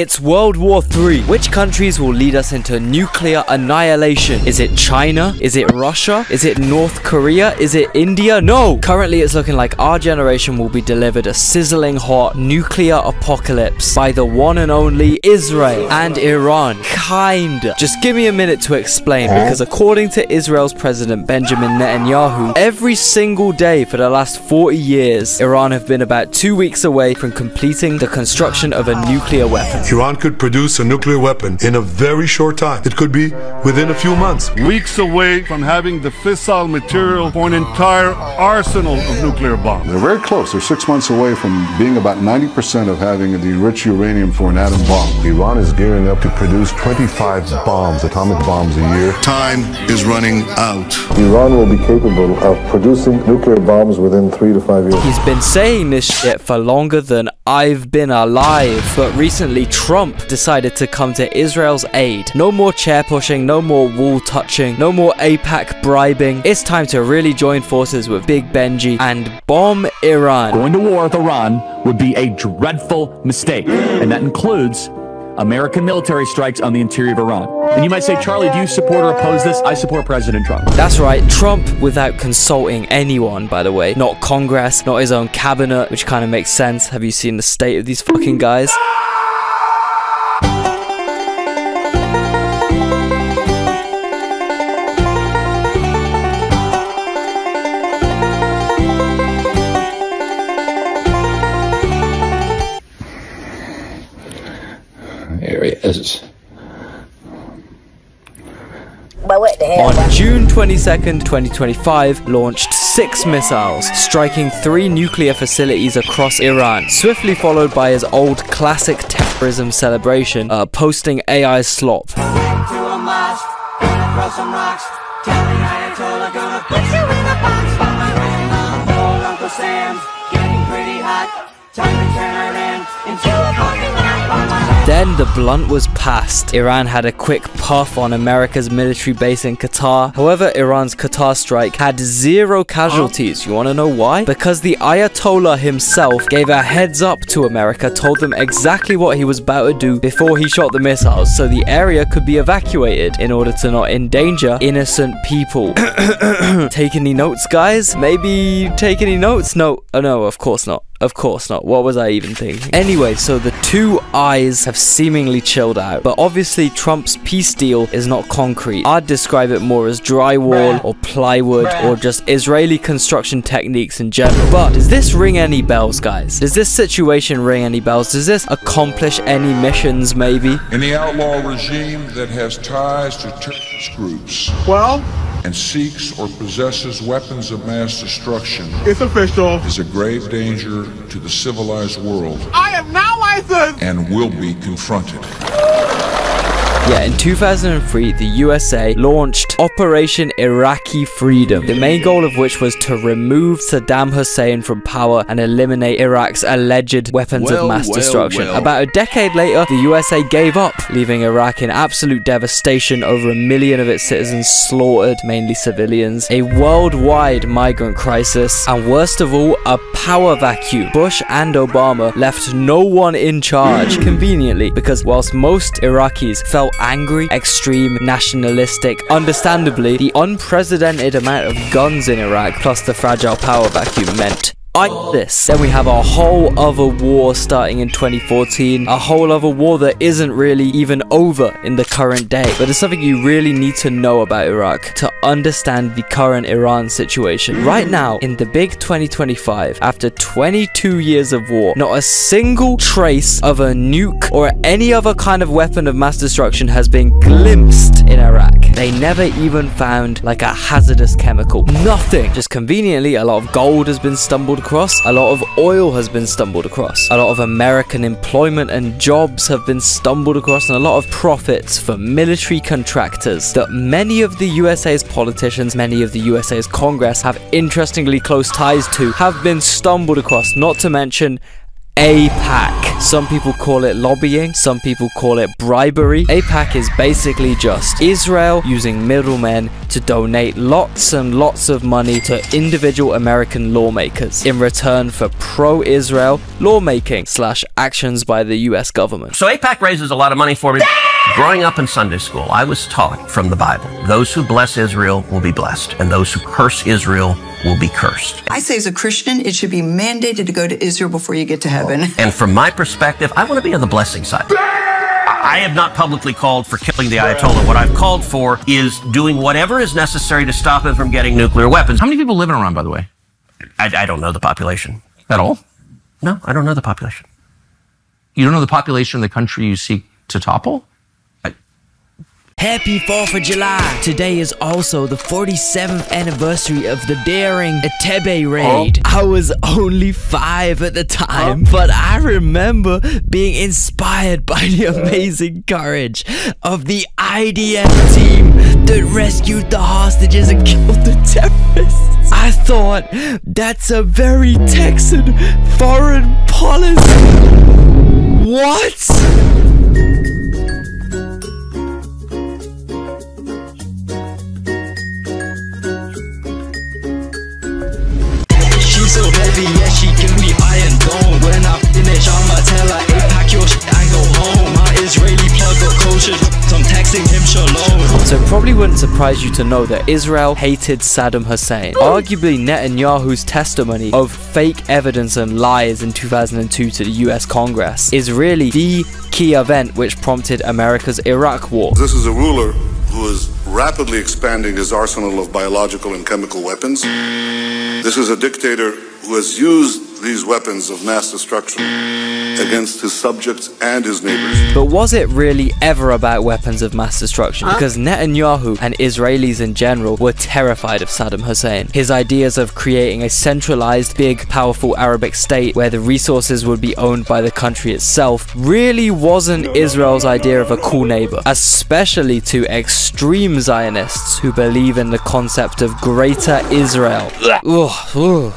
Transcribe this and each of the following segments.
It's World War III. Which countries will lead us into nuclear annihilation? Is it China? Is it Russia? Is it North Korea? Is it India? No! Currently, it's looking like our generation will be delivered a sizzling hot nuclear apocalypse by the one and only Israel and Iran. Kinda. Just give me a minute to explain, because according to Israel's President Benjamin Netanyahu, every single day for the last 40 years, Iran have been about 2 weeks away from completing the construction of a nuclear weapon. Iran could produce a nuclear weapon in a very short time. It could be within a few months. Weeks away from having the fissile material for an entire arsenal of nuclear bombs. They're very close. They're 6 months away from being about 90% of having the enriched uranium for an atom bomb. Iran is gearing up to produce 25 bombs, atomic bombs a year. Time is running out. Iran will be capable of producing nuclear bombs within 3 to 5 years. He's been saying this shit for longer than I've been alive, but recently Trump decided to come to Israel's aid. No more chair pushing, no more wall touching, no more AIPAC bribing. It's time to really join forces with Big Benji and bomb Iran. Going to war with Iran would be a dreadful mistake, and that includes American military strikes on the interior of Iran. And you might say, Charlie, do you support or oppose this? I support President Trump. That's right, Trump without consulting anyone, by the way. Not Congress, not his own cabinet, which kind of makes sense. Have you seen the state of these fucking guys? There he is. On June 22nd, 2025, launched 6 missiles, striking 3 nuclear facilities across Iran, swiftly followed by his old classic terrorism celebration, posting AI slop. Then the blunt was passed. Iran had a quick puff on America's military base in Qatar. However, Iran's Qatar strike had 0 casualties. You want to know why? Because the Ayatollah himself gave a heads up to America, told them exactly what he was about to do before he shot the missiles, so the area could be evacuated in order to not endanger innocent people. Take any notes, guys? Maybe take any notes? No. Oh no, of course not. Of course not. What was I even thinking? Anyway, so the two eyes have seemingly chilled out, but obviously Trump's peace deal is not concrete. I'd describe it more as drywall or plywood or just Israeli construction techniques in general. But does this ring any bells, guys? Does this situation ring any bells? Does this accomplish any missions, maybe? Any outlaw regime that has ties to terrorist groups and seeks or possesses weapons of mass destruction, It's official. is a grave danger to the civilized world I am now licensed. and will be confronted. Yeah, in 2003, the USA launched Operation Iraqi Freedom, the main goal of which was to remove Saddam Hussein from power and eliminate Iraq's alleged weapons of mass destruction. About a decade later, the USA gave up, leaving Iraq in absolute devastation, over 1 million of its citizens slaughtered, mainly civilians, a worldwide migrant crisis, and worst of all, a power vacuum. Bush and Obama left no one in charge, conveniently, because whilst most Iraqis felt angry, extreme, nationalistic, understandably, the unprecedented amount of guns in Iraq plus the fragile power vacuum meant this. Then we have a whole other war starting in 2014, a whole other war that isn't really even over in the current day, but it's something you really need to know about Iraq to understand the current Iran situation. Right now, in the big 2025, after 22 years of war, not a single trace of a nuke or any other kind of weapon of mass destruction has been glimpsed in Iraq. They never even found like a hazardous chemical. Nothing. Just conveniently, a lot of gold has been stumbled across, a lot of oil has been stumbled across, a lot of American employment and jobs have been stumbled across, and a lot of profits for military contractors that many of the USA's politicians, many of the USA's Congress have interestingly close ties to, have been stumbled across, not to mention AIPAC. Some people call it lobbying, some people call it bribery. AIPAC is basically just Israel using middlemen to donate lots and lots of money to individual American lawmakers in return for pro-Israel lawmaking / actions by the US government. So AIPAC raises a lot of money for me. Growing up in Sunday school, I was taught from the Bible, those who bless Israel will be blessed, and those who curse Israel will be cursed. I say as a Christian, it should be mandated to go to Israel before you get to heaven. And from my perspective, I want to be on the blessing side. I have not publicly called for killing the Ayatollah. What I've called for is doing whatever is necessary to stop him from getting nuclear weapons. How many people live in Iran, by the way? I don't know the population. At all? No, I don't know the population. You don't know the population of the country you seek to topple? Happy 4th of July! Today is also the 47th anniversary of the daring Entebbe raid. I was only 5 at the time, but I remember being inspired by the amazing courage of the IDF team that rescued the hostages and killed the terrorists. I thought, that's a very Texan foreign policy. What? So heavy, yeah, she give me iron dome. When I finish, I'ma tell her, hey, pack your shit and go home. My Israeli plug got kosher, so I'm texting him shalom. So it probably wouldn't surprise you to know that Israel hated Saddam Hussein. Arguably, Netanyahu's testimony of fake evidence and lies in 2002 to the US Congress is really the key event which prompted America's Iraq war. This is a ruler who is rapidly expanding his arsenal of biological and chemical weapons. This is a dictator who has used these weapons of mass destruction against his subjects and his neighbors. But was it really ever about weapons of mass destruction? Because Netanyahu and Israelis in general were terrified of Saddam Hussein. His ideas of creating a centralized, big, powerful Arabic state where the resources would be owned by the country itself really wasn't Israel's idea of a cool neighbor, especially to extreme Zionists who believe in the concept of Greater Israel.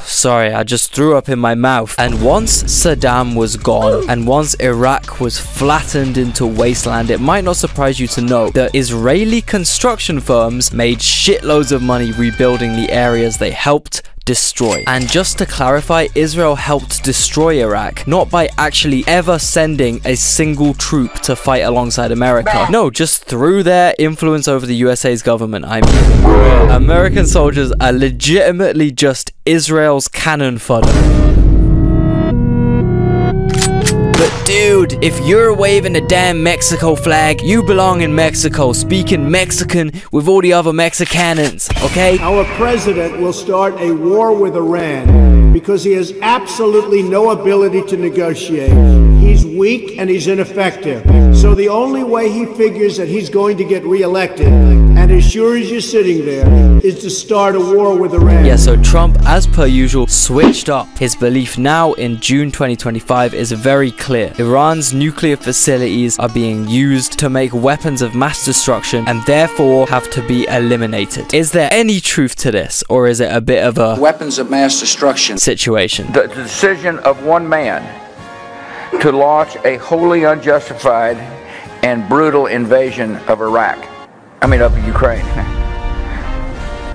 Sorry, I just threw up in my mouth. And once Saddam was gone, and once Iraq was flattened into wasteland, it might not surprise you to know that Israeli construction firms made shitloads of money rebuilding the areas they helped destroy. And just to clarify, Israel helped destroy Iraq, not by actually ever sending a single troop to fight alongside America. No, just through their influence over the USA's government, I mean. American soldiers are legitimately just Israel's cannon fodder. But dude, if you're waving the damn Mexico flag, you belong in Mexico, speaking Mexican with all the other Mexicans, okay? Our president will start a war with Iran because he has absolutely no ability to negotiate. He's weak and he's ineffective. So the only way he figures that he's going to get reelected, and as sure as you're sitting there, is to start a war with Iran. Yeah, so Trump, as per usual, switched up. His belief now in June 2025 is very clear. Iran's nuclear facilities are being used to make weapons of mass destruction and therefore have to be eliminated. Is there any truth to this, or is it a bit of a weapons of mass destruction situation? The decision of one man to launch a wholly unjustified and brutal invasion of Ukraine.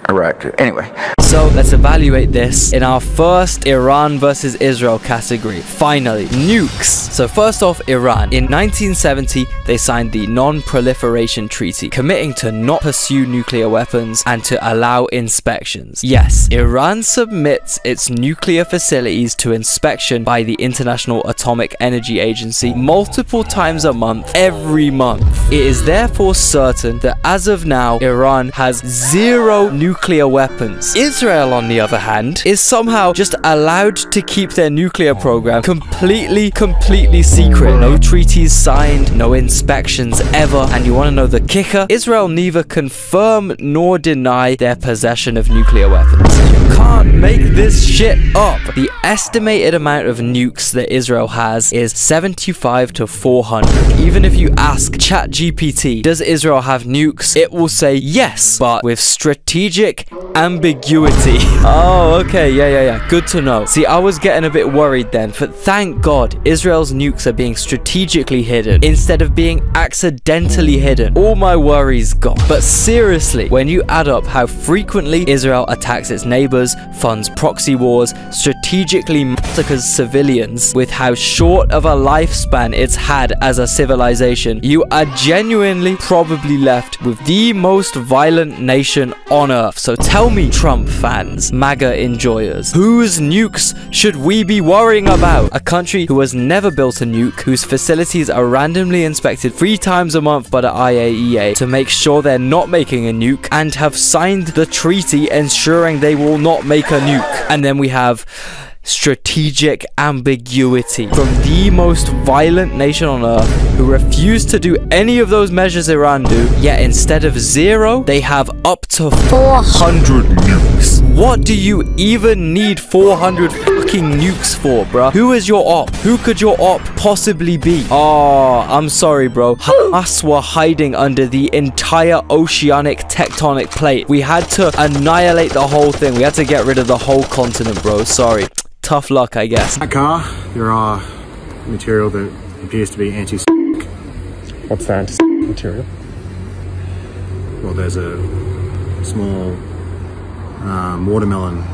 Iraq, anyway. So let's evaluate this in our first Iran versus Israel category. Finally, nukes. So first off, Iran. In 1970, they signed the Non-Proliferation Treaty, committing to not pursue nuclear weapons and to allow inspections. Yes, Iran submits its nuclear facilities to inspection by the International Atomic Energy Agency multiple times a month, every month. It is therefore certain that as of now, Iran has 0 nuclear weapons. Israel, on the other hand, is somehow just allowed to keep their nuclear program completely secret. No treaties signed, no inspections ever. And you want to know the kicker? Israel neither confirm nor deny their possession of nuclear weapons. can't make this shit up. The estimated amount of nukes that Israel has is 75 to 400. Even if you ask ChatGPT, does Israel have nukes? It will say yes, but with strategic ambiguity. Oh, okay, yeah. Good to know. See, I was getting a bit worried then, but thank God Israel's nukes are being strategically hidden instead of being accidentally hidden. All my worries gone. But seriously, when you add up how frequently Israel attacks its neighbors, funds proxy wars, strategically massacres civilians, with how short of a lifespan it's had as a civilization, you are genuinely probably left with the most violent nation on earth. So tell me, Trump fans, MAGA enjoyers, whose nukes should we be worrying about? A country who has never built a nuke, whose facilities are randomly inspected 3 times a month by the IAEA to make sure they're not making a nuke, and have signed the treaty ensuring they will not make a nuke. And then we have strategic ambiguity from the most violent nation on earth, who refuse to do any of those measures Iran do, yet instead of 0, they have up to 400 nukes. What do you even need 400 fucking nukes for, bruh? Who is your op? Who could your op possibly be? Oh, I'm sorry, bro. Hamas were hiding under the entire oceanic tectonic plate. We had to annihilate the whole thing. We had to get rid of the whole continent, bro. Sorry. Tough luck, I guess. That car, there are material that appears to be anti-Semitic. What's the anti-Semitic material? Well, there's a small watermelon.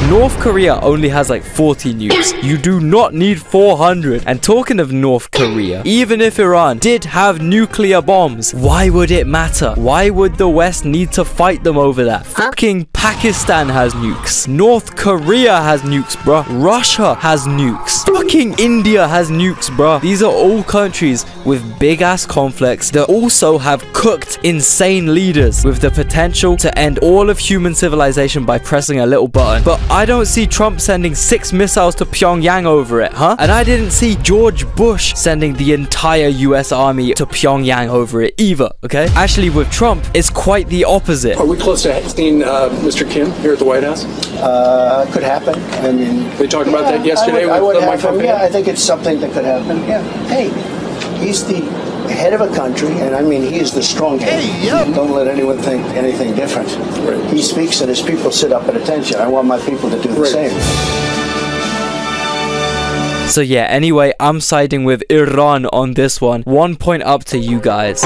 North Korea only has like 40 nukes. You do not need 400. And talking of North Korea, even if Iran did have nuclear bombs, why would it matter? Why would the West need to fight them over that? Fucking Pakistan has nukes. North Korea has nukes, bruh. Russia has nukes. Fucking India has nukes, bruh. These are all countries with big ass conflicts that also have cooked insane leaders with the potential to end all of human civilization by pressing a little button. But I don't see Trump sending 6 missiles to Pyongyang over it, huh? And I didn't see George Bush sending the entire US army to Pyongyang over it either, okay? Actually, with Trump, it's quite the opposite. Are we close to seeing Mr. Kim here at the White House? Could happen. I mean, they talked about that yesterday. I think it's something that could happen. Yeah. Hey, he's the head of a country, and I mean, he is the strongest. Hey, yep. Don't let anyone think anything different. Right. He speaks and his people sit up at attention. I want my people to do the same. So yeah, anyway, I'm siding with Iran on this one. 1 point up to you guys.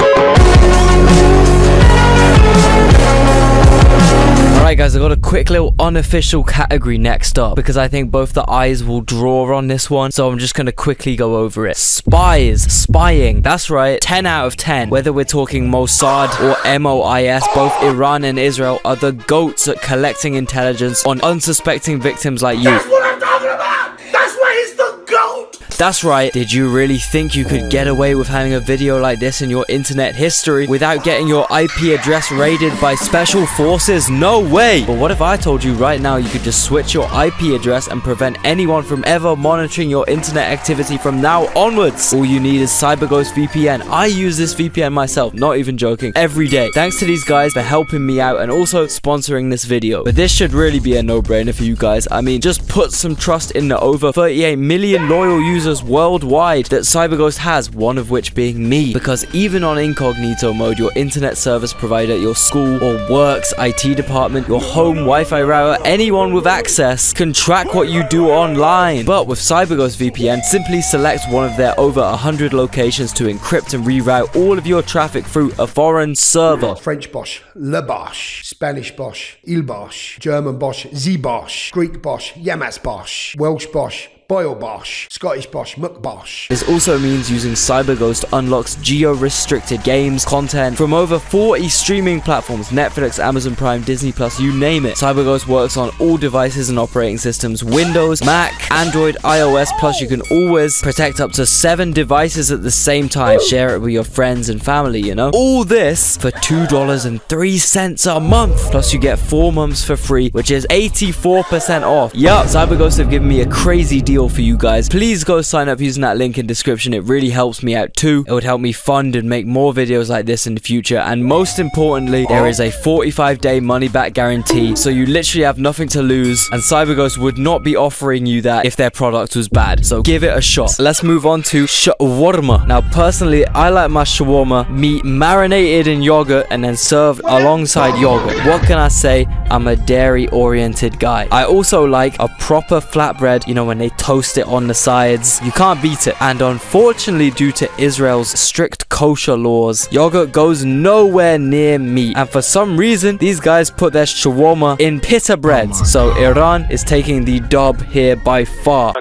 Alright guys, I got a quick little unofficial category next up, because I think both the eyes will draw on this one, so I'm just going to quickly go over it. Spies, spying, that's right, 10 out of 10. Whether we're talking Mossad or MOIS, both Iran and Israel are the goats at collecting intelligence on unsuspecting victims like you. That's what I'm talking about! That's why he's the GOAT! That's right. Did you really think you could get away with having a video like this in your internet history without getting your IP address raided by special forces? No way! But what if I told you right now you could just switch your IP address and prevent anyone from ever monitoring your internet activity from now onwards? All you need is CyberGhost VPN. I use this VPN myself, not even joking, every day. Thanks to these guys for helping me out and also sponsoring this video. But this should really be a no-brainer for you guys. I mean, just put some trust in the over 38 million loyal users worldwide that CyberGhost has, one of which being me, because even on incognito mode, your internet service provider, your school or work's IT department, your home Wi-Fi router, anyone with access can track what you do online. But with CyberGhost VPN, simply select one of their over 100 locations to encrypt and reroute all of your traffic through a foreign server. French Bosch, Le Bosch, Spanish Bosch, Il Bosch, German Bosch, Z Bosch, Greek Bosch, Yamas Bosch, Welsh Bosch, Boyle Bosch, Scottish Bosch, McBosch. This also means using CyberGhost unlocks geo-restricted games, content from over 40 streaming platforms, Netflix, Amazon Prime, Disney Plus, you name it. CyberGhost works on all devices and operating systems, Windows, Mac, Android, iOS, plus you can always protect up to 7 devices at the same time. Share it with your friends and family, you know? All this for $2.03 a month. Plus you get 4 months for free, which is 84% off. Yup, CyberGhost have given me a crazy deal deal for you guys. Please go sign up using that link in description. It really helps me out too. It would help me fund and make more videos like this in the future. And most importantly, there is a 45-day money-back guarantee, so you literally have nothing to lose, and CyberGhost would not be offering you that if their product was bad. So give it a shot. Let's move on to shawarma. Now personally, I like my shawarma meat marinated in yogurt and then served alongside yogurt. What can I say? I'm a dairy-oriented guy. I also like a proper flatbread, you know, when they toast it on the sides. You can't beat it. And unfortunately, due to Israel's strict kosher laws, yogurt goes nowhere near meat. And for some reason, these guys put their shawarma in pita breads. So Iran is taking the dub here by far.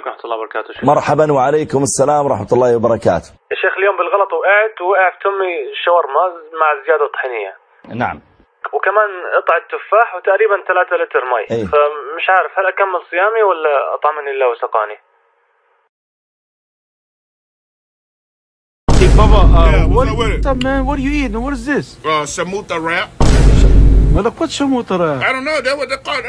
مرحبا وعليكم السلام ورحمة الله وبركاته. يا شيخ اليوم بالغلط وقعت تمي شاورما مع زيادة طحينية. نعم. وكمان قطعة تفاح وتقريبا 3 لتر مي. فمش عارف هل أكمل صيامي ولا أطعمني الله وسقاني. Hey Baba, what's up, man? What are you eating? What is this? Shamuta wrap. What's shamuta wrap? I don't know. That's what they call it.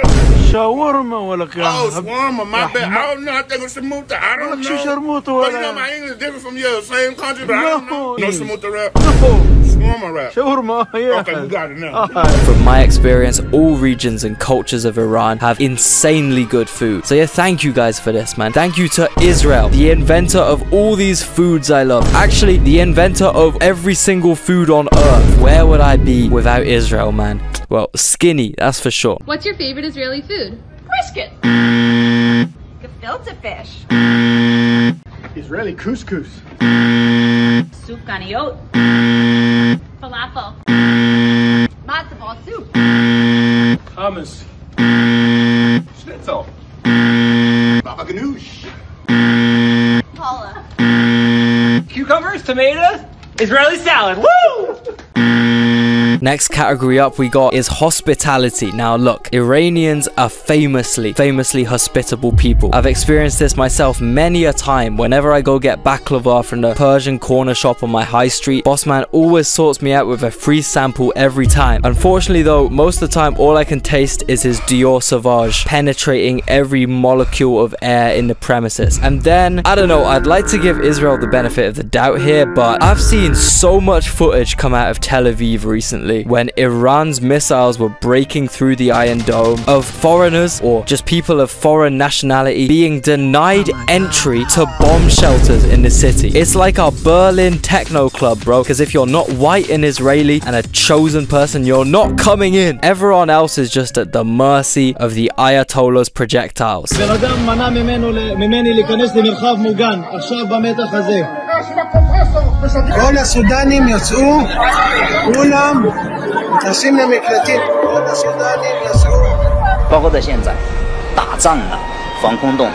Shawarma ولا Oh, shawarma. My bad. I don't know. I think it's shamuta. I don't know. Shawarma But you know my English is different from yours. Same country, but I don't know. No shamuta wrap. No. Shawarma wrap. Shawarma, yeah. Okay, we got it now. From my experience, all regions and cultures of Iran have insanely good food. So yeah, thank you guys for this, man. Thank you to Israel, the inventor of all these foods I love. Actually, the inventor of every single food on earth. Where would I be without Israel, man? Well, skinny, that's for sure. What's your favorite Israeli food? Brisket. Gefilte fish. Israeli couscous. Soup ganiyot. Falafel. Matzo ball soup. Hummus. Schnitzel. Baba ganoush. Paula. Cucumbers, tomatoes, Israeli salad. Woo! Next category up we got is hospitality. Now look, Iranians are famously hospitable people. I've experienced this myself many a time. Whenever I go get baklava from the Persian corner shop on my high street, Bossman always sorts me out with a free sample every time. Unfortunately though, most of the time all I can taste is his Dior Sauvage penetrating every molecule of air in the premises. And then, I don't know, I'd like to give Israel the benefit of the doubt here, but I've seen so much footage come out of Tel Aviv recently when Iran's missiles were breaking through the Iron Dome of foreigners or just people of foreign nationality being denied entry to bomb shelters in the city. It's like a Berlin techno club, bro, because if you're not white and Israeli and a chosen person, you're not coming in. Everyone else is just at the mercy of the Ayatollah's projectiles. כל הסודנים יצאו, כולם נכנסים למקלטים, כל הסודנים יצאו. 包括在现在，打仗了，防空洞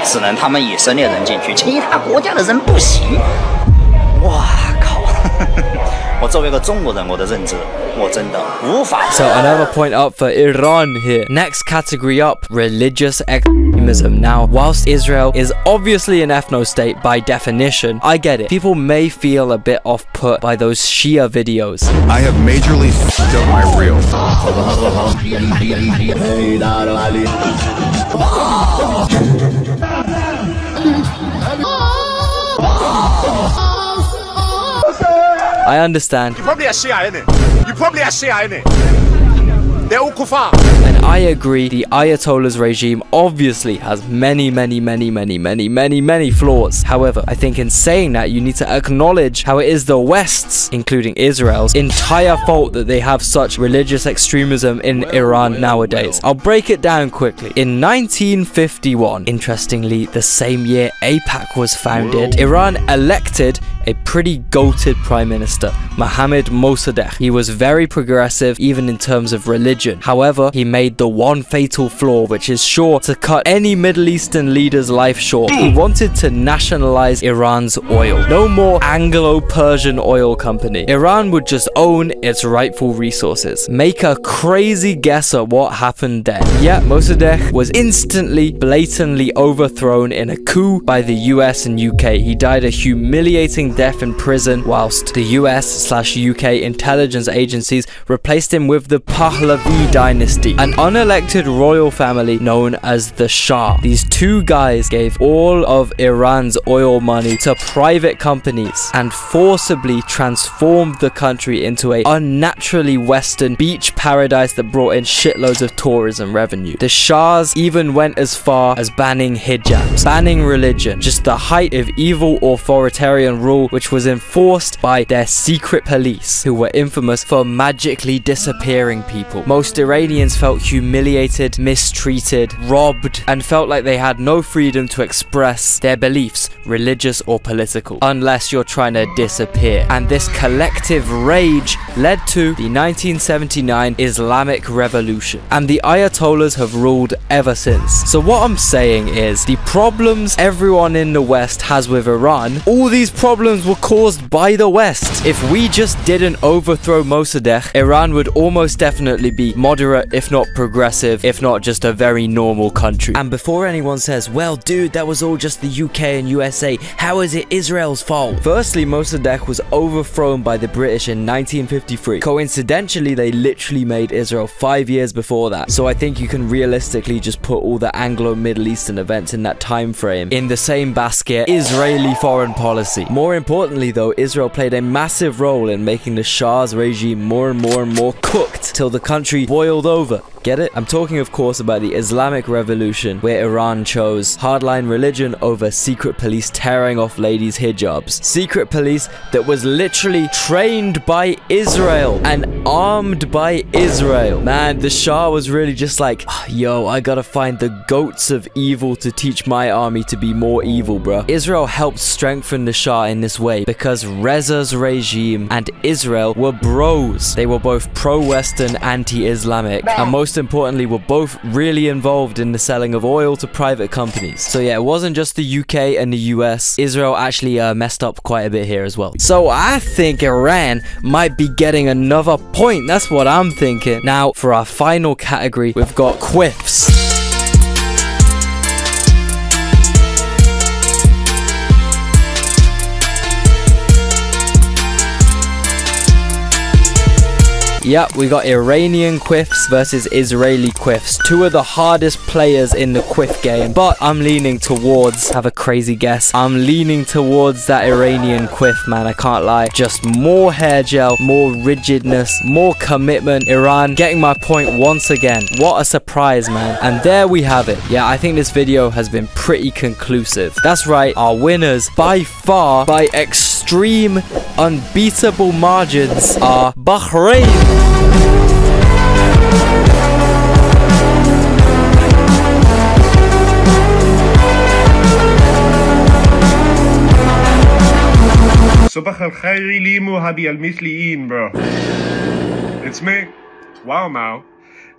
只能他们以色列人进去，其他国家的人不行。哇靠！我作为一个中国人，我的认知，我真的无法。So another point up for Iran here. Next category up, religious extremism. Now, whilst Israel is obviously an ethno-state by definition, I get it. People may feel a bit off-put by those Shia videos. I have majorly f***ed up my reel. I understand. You probably a Shia, innit? You probably a Shia, innit? They're all kuffar. And I agree, the Ayatollah's regime obviously has many flaws. However, I think in saying that, you need to acknowledge how it is the West's, including Israel's, entire fault that they have such religious extremism in Iran nowadays. I'll break it down quickly. In 1951, interestingly, the same year AIPAC was founded, Iran elected a pretty goated prime minister, Mohammad Mossadegh. He was very progressive, even in terms of religion. However, he made the one fatal flaw, which is sure to cut any Middle Eastern leader's life short. He wanted to nationalize Iran's oil. No more Anglo-Persian oil company. Iran would just own its rightful resources. Make a crazy guess at what happened then. Yeah, Mossadegh was instantly, blatantly overthrown in a coup by the US and UK. He died a humiliating death in prison, whilst the US/UK intelligence agencies replaced him with the Pahlavi dynasty, an unelected royal family known as the Shah. These two guys gave all of Iran's oil money to private companies and forcibly transformed the country into a unnaturally western beach paradise that brought in shitloads of tourism revenue. The Shahs even went as far as banning hijabs, banning religion, just the height of evil authoritarian rule, which was enforced by their secret police, who were infamous for magically disappearing people. Most Iranians felt humiliated, mistreated, robbed, and felt like they had no freedom to express their beliefs, religious or political, unless you're trying to disappear. And this collective rage led to the 1979 Islamic Revolution, and the Ayatollahs have ruled ever since. So what I'm saying is, the problems everyone in the West has with Iran, all these problems were caused by the West. If we just didn't overthrow Mossadegh, Iran would almost definitely be moderate, if not progressive, if not just a very normal country. And before anyone says, well dude, that was all just the UK and USA, how is it Israel's fault? Firstly, Mossadegh was overthrown by the British in 1953. Coincidentally, they literally made Israel 5 years before that. So I think you can realistically just put all the Anglo-Middle Eastern events in that time frame in the same basket, Israeli foreign policy. More importantly though, Israel played a massive role in making the Shah's regime more and more cooked till the country boiled over. Get it? I'm talking of course about the Islamic Revolution, where Iran chose hardline religion over secret police tearing off ladies' hijabs. Secret police that was literally trained by Israel and armed by Israel. Man, the Shah was really just like, yo, I gotta find the goats of evil to teach my army to be more evil, bro. Israel helped strengthen the Shah in this way because Reza's regime and Israel were bros. They were both pro-Western, anti-Islamic, and most importantly were both really involved in the selling of oil to private companies. So yeah, it wasn't just the UK and the US. Israel actually messed up quite a bit here as well. So I think Iran might be getting another point. That's what I'm thinking. Now for our final category, we've got quiffs. Yep, we got Iranian quiffs versus Israeli quiffs. Two of the hardest players in the quiff game. But I'm leaning towards, have a crazy guess, I'm leaning towards that Iranian quiff, man, I can't lie. Just more hair gel, more rigidness, more commitment. Iran getting my point once again. What a surprise, man. And there we have it. Yeah, I think this video has been pretty conclusive. That's right, our winners by far, by extreme, unbeatable margins, are Bahrain. صباح الخير لي مهابي المثليين, bro. It's me. Wow, Mao.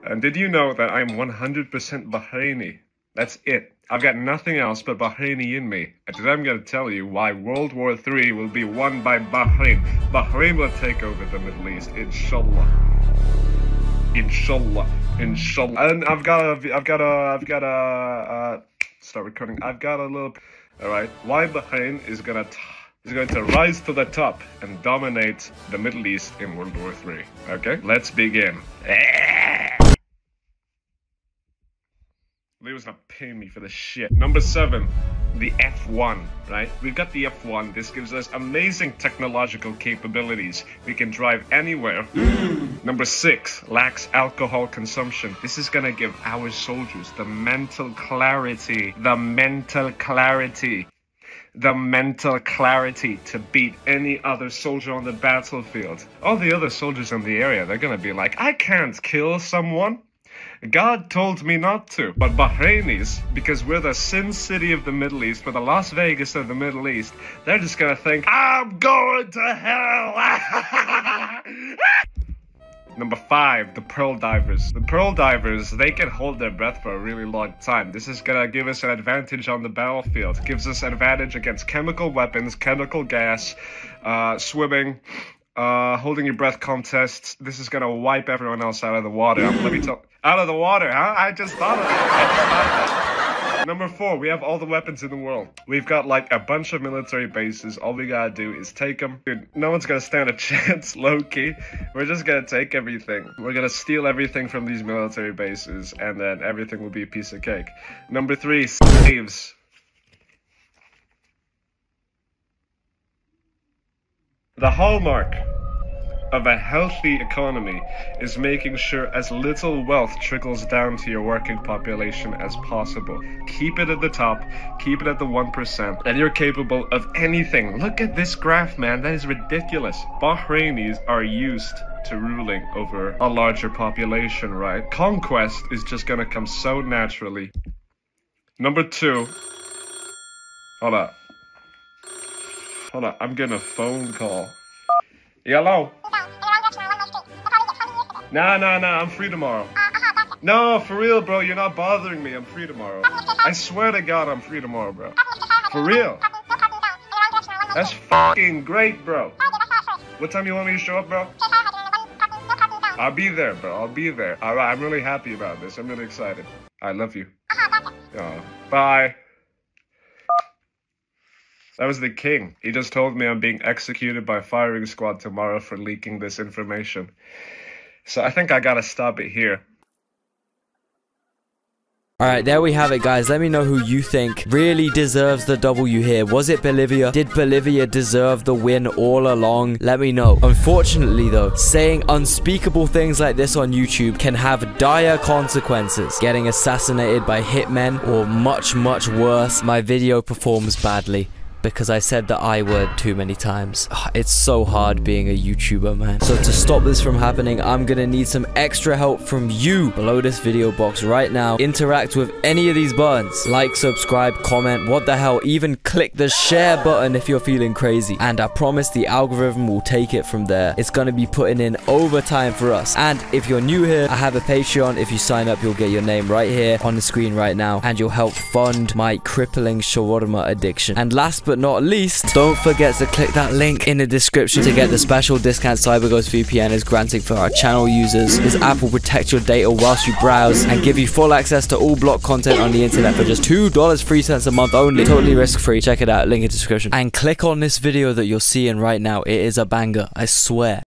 And did you know that I'm 100% Bahraini? That's it. I've got nothing else but Bahraini in me. And today I'm going to tell you why World War III will be won by Bahrain. Bahrain will take over the Middle East, inshallah. Inshallah. Inshallah. And I've got a start recording. I've got a little, all right. Why Bahrain is going to rise to the top and dominate the Middle East in World War III. Okay, let's begin. They was not paying me for this shit. Number 7, the F1, right? We've got the F1. This gives us amazing technological capabilities. We can drive anywhere. Number 6, lacks alcohol consumption. This is gonna give our soldiers the mental clarity, to beat any other soldier on the battlefield. All the other soldiers in the area, they're gonna be like, I can't kill someone. God told me not to. But Bahrainis, because we're the Sin City of the Middle East, we're the Las Vegas of the Middle East, they're just gonna think, I'm going to hell! Number 5, the Pearl Divers. The Pearl Divers, they can hold their breath for a really long time. This is gonna give us an advantage on the battlefield. It gives us an advantage against chemical weapons, chemical gas, swimming, holding your breath contests. This is gonna wipe everyone else out of the water. Let me tell, out of the water, huh? I just thought of it. Number 4, we have all the weapons in the world. We've got like a bunch of military bases. All we gotta do is take them. Dude, no one's gonna stand a chance, low-key. We're just gonna take everything. We're gonna steal everything from these military bases, and then everything will be a piece of cake. Number 3, slaves. The hallmark of a healthy economy is making sure as little wealth trickles down to your working population as possible. Keep it at the top, keep it at the 1%, and you're capable of anything. Look at this graph, man, that is ridiculous. Bahrainis are used to ruling over a larger population, right? Conquest is just gonna come so naturally. Number 2. Hold up, I'm getting a phone call. Hello? Nah, I'm free tomorrow. No, for real, bro, you're not bothering me. I'm free tomorrow. I swear to God, I'm free tomorrow, bro. For real. That's fucking great, bro. What time you want me to show up, bro? I'll be there, bro. I'll be there. Alright, I'm really happy about this. I'm really excited. I love you. Bye. That was the king. He just told me I'm being executed by firing squad tomorrow for leaking this information. So I think I gotta stop it here. Alright, there we have it, guys. Let me know who you think really deserves the W here. Was it Bolivia? Did Bolivia deserve the win all along? Let me know. Unfortunately, though, saying unspeakable things like this on YouTube can have dire consequences. Getting assassinated by hitmen, or much, much worse, my video performs badly because I said the I word too many times. It's so hard being a YouTuber, man. So to stop this from happening, I'm gonna need some extra help from you below this video box right now. Interact with any of these buttons. Like, subscribe, comment, what the hell, even click the share button if you're feeling crazy. And I promise the algorithm will take it from there. It's gonna be putting in overtime for us. And if you're new here, I have a Patreon. If you sign up, you'll get your name right here on the screen right now, and you'll help fund my crippling shawarma addiction. And last but not least, don't forget to click that link in the description to get the special discount CyberGhost VPN is granting for our channel users. This app will protect your data whilst you browse and give you full access to all blocked content on the internet for just $2.03 a month only. Totally risk-free. Check it out, link in the description. And click on this video that you're seeing right now. It is a banger, I swear.